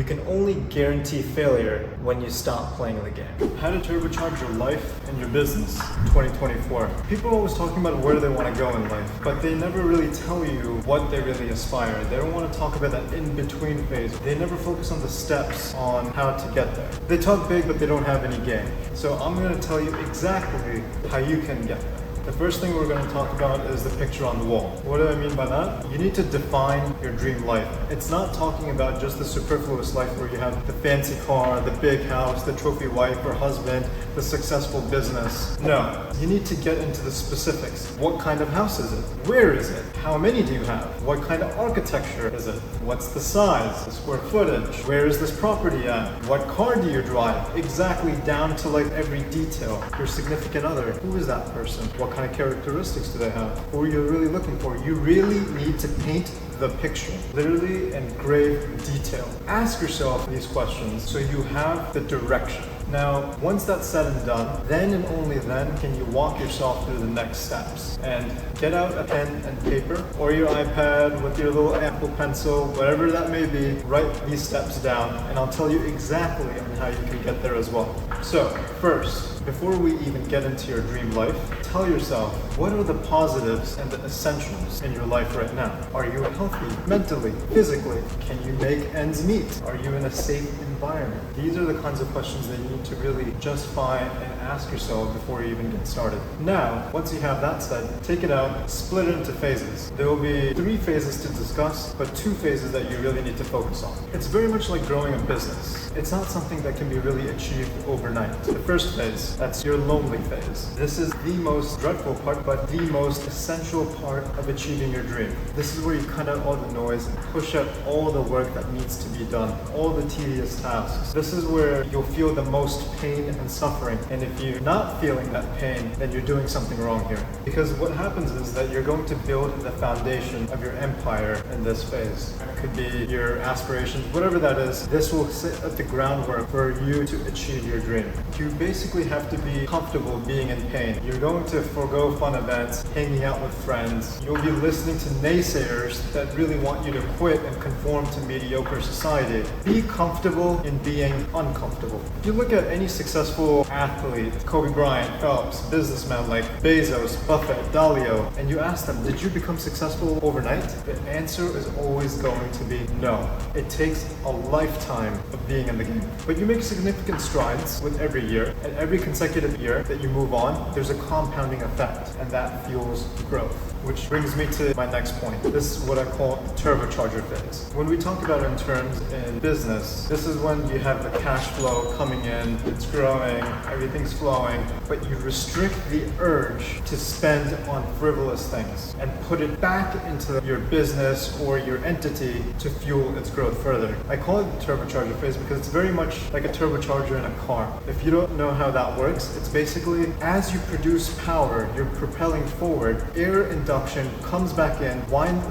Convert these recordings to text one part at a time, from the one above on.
You can only guarantee failure when you stop playing the game. How to turbocharge your life and your business 2024. People are always talking about where they want to go in life, but they never really tell you what they really aspire. They don't want to talk about that in-between phase. They never focus on the steps on how to get there. They talk big, but they don't have any game. So I'm going to tell you exactly how you can get there. The first thing we're going to talk about is the picture on the wall. What do I mean by that? You need to define your dream life. It's not talking about just the superfluous life where you have the fancy car, the big house, the trophy wife or husband, the successful business. No, you need to get into the specifics. What kind of house is it? Where is it? How many do you have? What kind of architecture is it? What's the size, the square footage? Where is this property at? What car do you drive? Exactly down to like every detail. Your significant other, who is that person? What kind of characteristics do they have? Who are you really looking for? You really need to paint the picture, literally in grave detail. Ask yourself these questions so you have the direction. Now, once that's said and done, then and only then can you walk yourself through the next steps and get out a pen and paper or your iPad with your little Apple Pencil, whatever that may be, write these steps down and I'll tell you exactly on how you can get there as well. So, first, before we even get into your dream life, tell yourself, what are the positives and the essentials in your life right now? Are you healthy, mentally, physically? Can you make ends meet? Are you in a safe environment? These are the kinds of questions that you need to really justify and ask yourself before you even get started. Now, once you have that said, take it out, split it into phases. There will be 3 phases to discuss, but 2 phases that you really need to focus on. It's very much like growing a business. It's not something that can be really achieved overnight. The first phase, that's your lonely phase. This is the most dreadful part, but the most essential part of achieving your dream. This is where you cut out all the noise and push out all the work that needs to be done, all the tedious tasks. This is where you'll feel the most pain and suffering. And if you're not feeling that pain, then you're doing something wrong here. Because what happens is that you're going to build the foundation of your empire in this phase. It could be your aspirations, whatever that is. This will sit at the groundwork for you to achieve your dream. You basically have to be comfortable being in pain. You're going to forego fun events, hanging out with friends. You'll be listening to naysayers that really want you to quit and conform to mediocre society. Be comfortable in being uncomfortable. If you look at any successful athlete, Kobe Bryant, Phelps, businessmen like Bezos, Buffett, Dalio, and you ask them, did you become successful overnight? The answer is always going to be no. It takes a lifetime of being in the game. But you make significant strides with every year, and every consecutive year that you move on, there's a compounding effect, and that fuels growth. Which brings me to my next point. This is what I call the turbocharger phase. When we talk about it in terms in business, this is when you have the cash flow coming in, it's growing, everything's flowing, but you restrict the urge to spend on frivolous things and put it back into your business or your entity to fuel its growth further. I call it the turbocharger phase because it's very much like a turbocharger in a car. If you don't know how that works, it's basically as you produce power, you're propelling forward, air induction comes back in,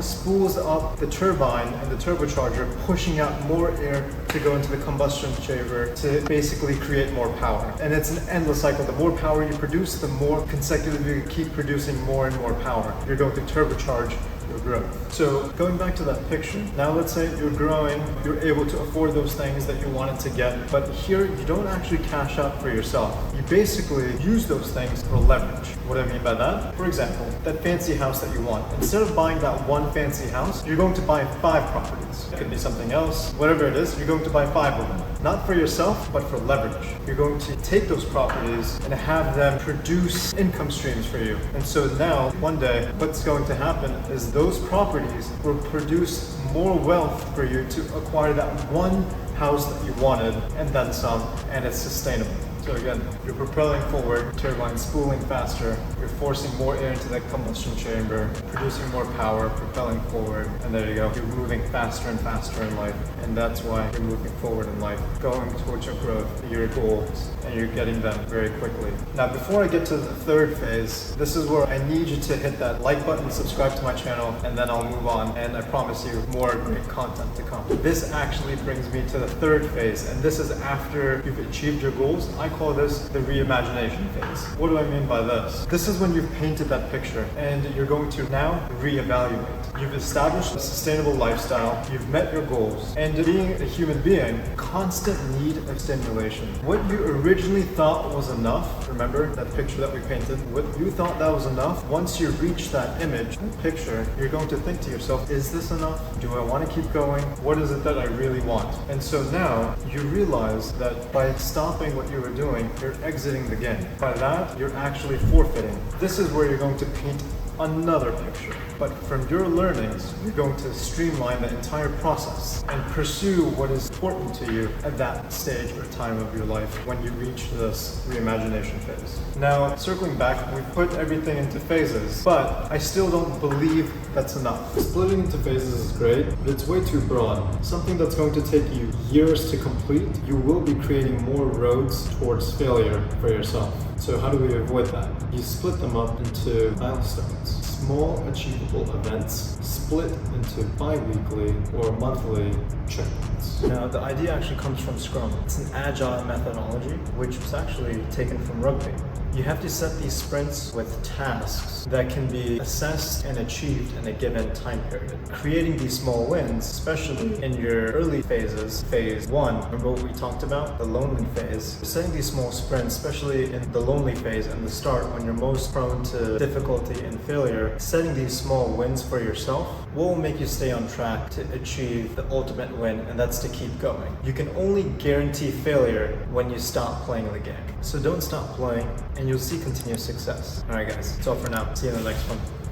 spools up the turbine and the turbocharger, pushing out more air to go into the combustion chamber to basically create more power. And it's an endless cycle. The more power you produce, the more consecutively you keep producing more and more power. You're going to turbocharge your growth. So going back to that picture, now let's say you're growing, you're able to afford those things that you wanted to get, but here you don't actually cash out for yourself. You basically use those things for leverage. What do I mean by that? For example, that fancy house that you want. Instead of buying that one fancy house, you're going to buy 5 properties. It could be something else, whatever it is, you're going to buy 5 of them. Not for yourself, but for leverage. You're going to take those properties and have them produce income streams for you. And so now, one day, what's going to happen is those properties will produce more wealth for you to acquire that one house that you wanted and then some, and it's sustainable. So again, you're propelling forward, turbine spooling faster, you're forcing more air into that combustion chamber, producing more power, propelling forward, and there you go. You're moving faster and faster in life, and that's why you're moving forward in life, going towards your growth, your goals, and you're getting them very quickly. Now, before I get to the third phase, this is where I need you to hit that like button, subscribe to my channel, and then I'll move on, and I promise you more great content to come. This actually brings me to the third phase, and this is after you've achieved your goals. I call this the reimagination phase. What do I mean by this? This is when you've painted that picture and you're going to now reevaluate. You've established a sustainable lifestyle, you've met your goals, and being a human being, constant need of stimulation. What you originally thought was enough, remember that picture that we painted? What you thought that was enough, once you reach that image, that picture, you're going to think to yourself, is this enough? Do I want to keep going? What is it that I really want? And so now you realize that by stopping what you were doing, you're exiting the game. By that, you're actually forfeiting. This is where you're going to paint another picture. But from your learnings, you're going to streamline the entire process and pursue what is important to you at that stage or time of your life when you reach this reimagination phase. Now, circling back, we put everything into phases, but I still don't believe that's enough. Splitting into phases is great, but it's way too broad. Something that's going to take you years to complete, you will be creating more roads towards failure for yourself. So how do we avoid that? You split them up into milestones. Small achievable events split into bi-weekly or monthly checkpoints. Now, the idea actually comes from Scrum. It's an agile methodology, which was actually taken from rugby. You have to set these sprints with tasks that can be assessed and achieved in a given time period. Creating these small wins, especially in your early phases, phase 1, remember what we talked about? The lonely phase. Setting these small sprints, especially in the lonely phase and the start when you're most prone to difficulty and failure, setting these small wins for yourself will make you stay on track to achieve the ultimate win, and that's to keep going. You can only guarantee failure when you stop playing the game. So don't stop playing, and you'll see continuous success. Alright guys, that's all for now. See you in the next one.